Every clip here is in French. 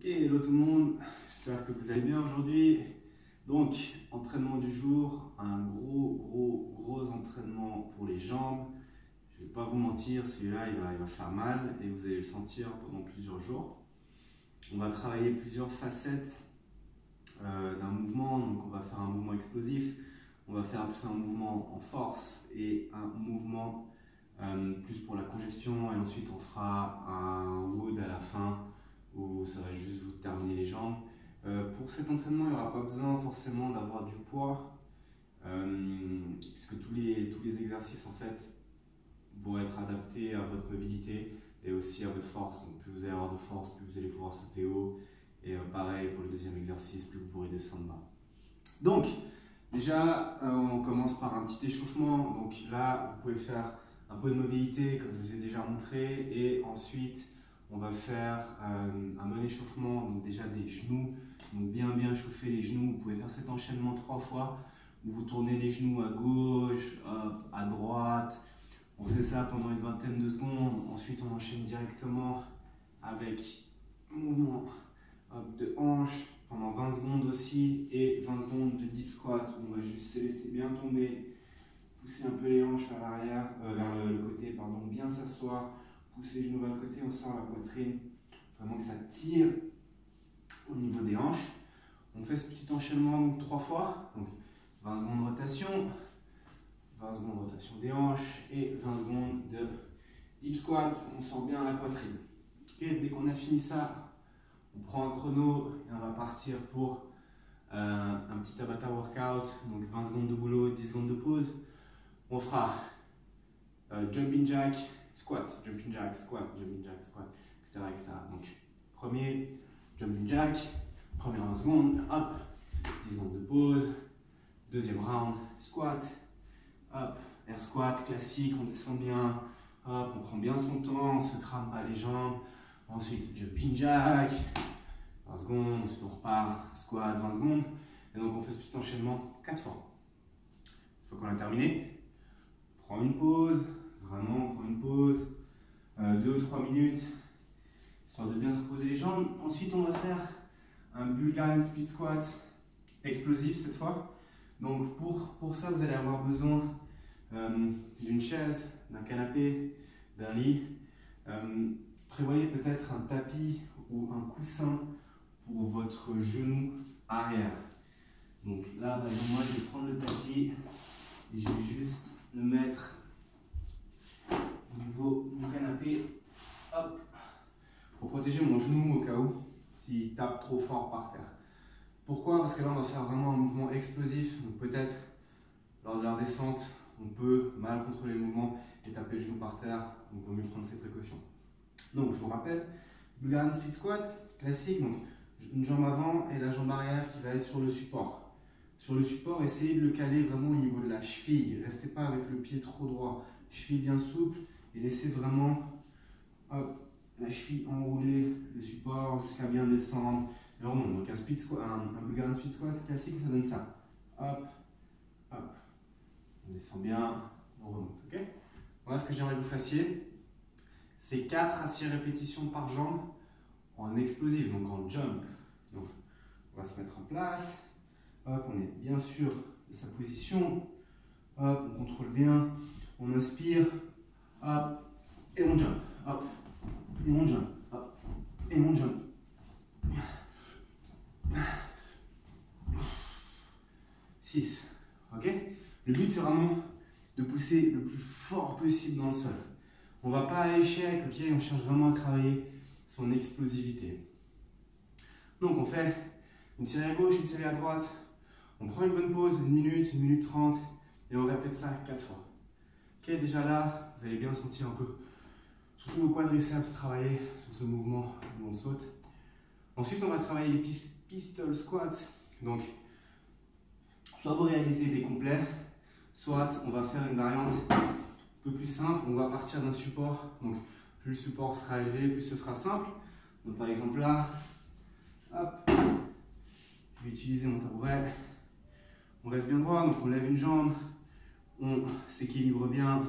Ok, hello tout le monde, j'espère que vous allez bien aujourd'hui. Donc, entraînement du jour, un gros entraînement pour les jambes. Je ne vais pas vous mentir, celui-là il va faire mal et vous allez le sentir pendant plusieurs jours. On va travailler plusieurs facettes d'un mouvement, donc on va faire un mouvement explosif, on va faire plus un mouvement en force et un mouvement plus pour la congestion, et ensuite on fera un wood à la fin où ça va juste vous terminer les jambes. Pour cet entraînement, il n'y aura pas besoin forcément d'avoir du poids, puisque tous les exercices en fait vont être adaptés à votre mobilité et aussi à votre force. Donc plus vous allez avoir de force, plus vous allez pouvoir sauter haut, et pareil pour le deuxième exercice, plus vous pourrez descendre bas. Donc déjà, on commence par un petit échauffement. Donc là, vous pouvez faire un peu de mobilité comme je vous ai déjà montré, et ensuite on va faire un bon échauffement, donc déjà des genoux, donc bien chauffer les genoux. Vous pouvez faire cet enchaînement 3 fois où vous tournez les genoux à gauche, hop, à droite. On fait ça pendant une vingtaine de secondes. Ensuite on enchaîne directement avec un mouvement de hanche pendant 20 secondes aussi, et 20 secondes de deep squat où on va juste se laisser bien tomber, pousser un peu les hanches vers l'arrière, vers le côté, pardon, bien s'asseoir, pousser les genoux vers le côté, on sort la poitrine, vraiment que ça tire au niveau des hanches. On fait ce petit enchaînement donc 3 fois, donc 20 secondes de rotation, 20 secondes de rotation des hanches et 20 secondes de deep squat, on sent bien la poitrine. Okay, dès qu'on a fini ça, on prend un chrono et on va partir pour un petit Tabata workout, donc 20 secondes de boulot, 10 secondes de pause. On fera jumping jack, squat, jumping jack, squat, jumping jack, squat, etc. Donc, premier jumping jack, première 20 secondes, hop, 10 secondes de pause. Deuxième round, squat, hop, air squat classique, on descend bien, hop, on prend bien son temps, on se crame pas les jambes. Ensuite, jumping jack, 20 secondes, ensuite on repart, squat, 20 secondes. Et donc on fait ce petit enchaînement 4 fois. Une fois qu'on a terminé, on prend une pause, vraiment on prend une pause, 2 ou 3 minutes, histoire de bien se reposer les jambes. Ensuite on va faire un Bulgarian split squat explosif cette fois. Donc pour ça vous allez avoir besoin d'une chaise, d'un canapé, d'un lit. Prévoyez peut-être un tapis ou un coussin pour votre genou arrière. Donc là, par exemple, moi je vais prendre le tapis et je vais juste le mettre au niveau du canapé, hop, pour protéger mon genou au cas où s'il tape trop fort par terre. Pourquoi? Parce que là on va faire vraiment un mouvement explosif, donc peut-être lors de la descente on peut mal contrôler le mouvement et taper le genou par terre, donc il vaut mieux prendre ses précautions. Donc je vous rappelle, Bulgarian split squat classique, donc une jambe avant et la jambe arrière qui va être sur le support. Sur le support, essayez de le caler vraiment au niveau de la cheville. Restez pas avec le pied trop droit, cheville bien souple, et laissez vraiment hop, la cheville enrouler le support jusqu'à bien descendre. Et on remonte. Donc un split squat, un Bulgarian split squat classique, ça donne ça. Hop, hop, on descend bien, on remonte. Ok? Voilà ce que j'aimerais que vous fassiez. C'est 4 à 6 répétitions par jambe en explosif, donc en jump. Donc, on va se mettre en place. Hop, on est bien sûr de sa position. Hop, on contrôle bien. On inspire. Hop, et on jump. Hop, et on jump. Hop, et on jump. 6. Ok? Le but, c'est vraiment de pousser le plus fort possible dans le sol. On ne va pas à l'échec, ok? On cherche vraiment à travailler son explosivité. Donc on fait une série à gauche, une série à droite. On prend une bonne pause, 1 minute 30, et on répète ça 4 fois. Ok, déjà là, vous allez bien sentir un peu, surtout vos quadriceps, travailler sur ce mouvement où on saute. Ensuite, on va travailler les pistol squats. Donc, soit vous réalisez des complets, soit on va faire une variante un peu plus simple. On va partir d'un support. Donc, plus le support sera élevé, plus ce sera simple. Donc, par exemple là, hop, je vais utiliser mon tabouret. On reste bien droit, donc on lève une jambe, on s'équilibre bien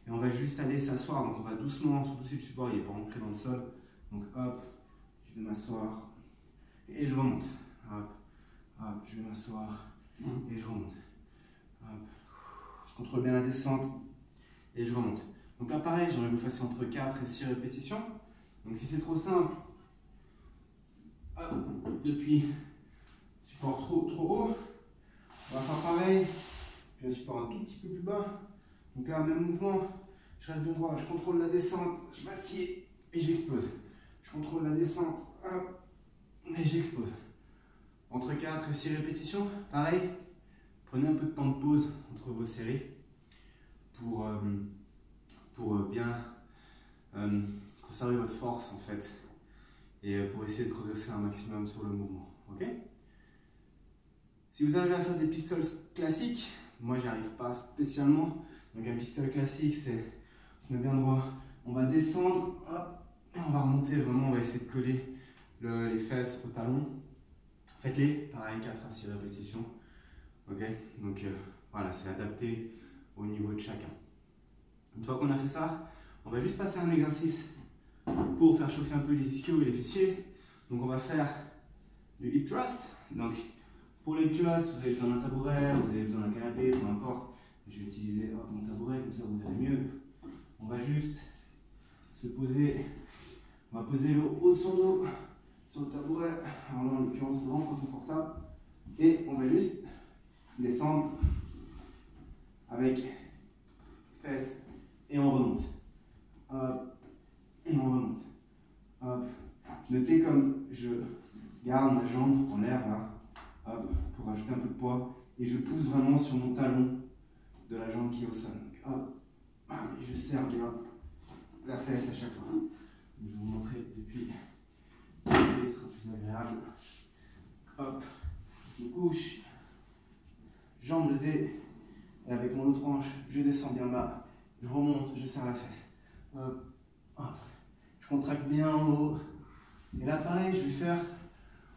et on va juste aller s'asseoir. Donc on va doucement, surtout si le support n'est pas rentré dans le sol. Donc hop, je vais m'asseoir et je remonte. Hop, hop, je vais m'asseoir et je remonte. Hop. Je contrôle bien la descente et je remonte. Donc là pareil, j'aimerais que vous fassiez entre 4 et 6 répétitions. Donc si c'est trop simple, hop, depuis support trop haut, on va faire pareil, puis un support un tout petit peu plus bas. Donc là, même mouvement, je reste bien droit, je contrôle la descente, je m'assieds et j'explose. Je contrôle la descente, hop, et j'explose. Entre 4 et 6 répétitions, pareil, prenez un peu de temps de pause entre vos séries pour bien conserver votre force en fait et pour essayer de progresser un maximum sur le mouvement. Ok? Si vous arrivez à faire des pistols classiques, moi j'y arrive pas spécialement. Donc un pistol classique, c'est on se met bien droit, on va descendre, hop, et on va remonter vraiment, on va essayer de coller les fesses au talon. Faites-les, pareil, 4 à 6 répétitions. Ok? Donc voilà, c'est adapté au niveau de chacun. Une fois qu'on a fait ça, on va juste passer à un exercice pour faire chauffer un peu les ischios et les fessiers. Donc on va faire du hip thrust. Donc pour les thrust, vous avez besoin d'un tabouret, vous avez besoin d'un canapé, peu importe. Je vais utiliser mon tabouret, comme ça vous verrez mieux. On va juste se poser, on va poser le haut de son dos sur le tabouret. Alors là en l'occurrence c'est vraiment pas confortable. Et on va juste descendre avec fesses et on remonte. Hop, et on remonte. Hop. Notez comme je garde ma jambe en l'air là, hop, pour ajouter un peu de poids et je pousse vraiment sur mon talon de la jambe qui est au sol. Donc, hop, et je serre bien la fesse à chaque fois. Je vais vous montrer depuis. Ce sera plus agréable. Hop, je me couche, jambe levée, et avec mon autre hanche, je descends bien bas, je remonte, je serre la fesse. Hop, hop. Je contracte bien en haut. Et là, pareil, je vais faire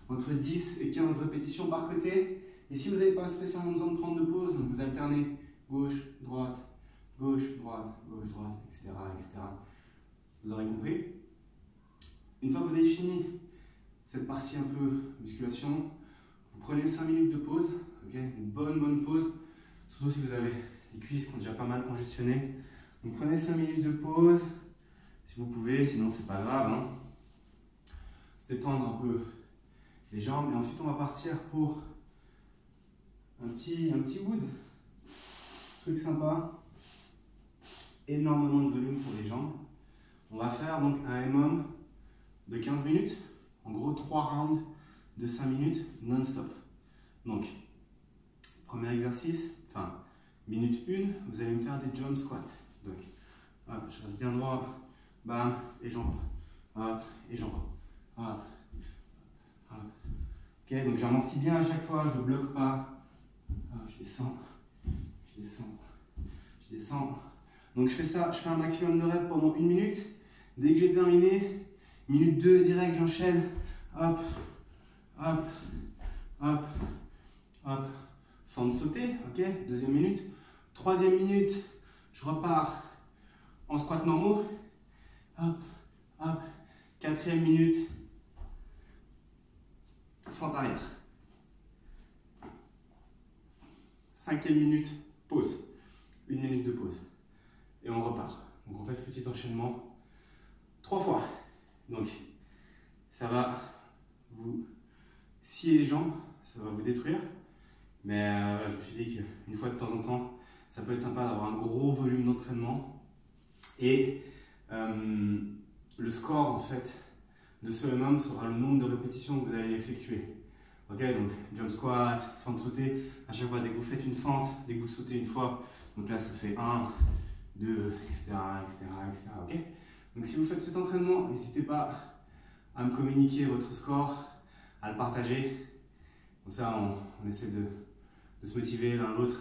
entre 10 et 15 répétitions par côté. Et si vous n'avez pas spécialement besoin de prendre de pause, donc vous alternez gauche, droite, gauche, droite, etc., etc. Vous aurez compris. Une fois que vous avez fini cette partie un peu musculation, vous prenez 5 minutes de pause, okay, une bonne pause, surtout si vous avez les cuisses qui ont déjà pas mal congestionné. Donc prenez 5 minutes de pause, si vous pouvez, sinon c'est pas grave. Hein. Se détendre un peu les jambes et ensuite on va partir pour un petit wood. Truc sympa, énormément de volume pour les jambes. On va faire donc un MM de 15 minutes, en gros 3 rounds de 5 minutes non-stop. Donc, premier exercice, enfin, minute 1, vous allez me faire des jump squats. Donc, hop, je reste bien droit, bam, et j'envoie, hop, et j'envoie, hop, hop. Ok, donc j'amortis bien à chaque fois, je ne bloque pas, hop, je descends. Je descends. Donc je fais ça, je fais un maximum de reps pendant 1 minute. Dès que j'ai terminé, minute 2 direct, j'enchaîne. Hop, hop, hop, hop. Fente sautée, ok, 2e minute. 3e minute, je repars en squat normaux. Hop, hop. 4e minute, fente arrière. 5e minute, pause. 1 minute de pause. Et on repart. Donc on fait ce petit enchaînement 3 fois. Donc ça va vous scier les jambes, ça va vous détruire. Mais je me suis dit qu'une fois de temps en temps, ça peut être sympa d'avoir un gros volume d'entraînement. Et le score en fait de ce MM sera le nombre de répétitions que vous allez effectuer. Ok, donc jump squat, fente sautée, à chaque fois dès que vous faites une fente, dès que vous sautez une fois, donc là ça fait 1, 2, etc. Ok. Donc si vous faites cet entraînement, n'hésitez pas à me communiquer votre score, à le partager. Comme ça on essaie de se motiver l'un l'autre.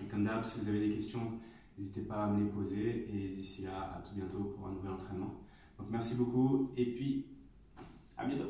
Et comme d'hab, si vous avez des questions, n'hésitez pas à me les poser. Et d'ici là, à tout bientôt pour un nouvel entraînement. Donc merci beaucoup et puis à bientôt.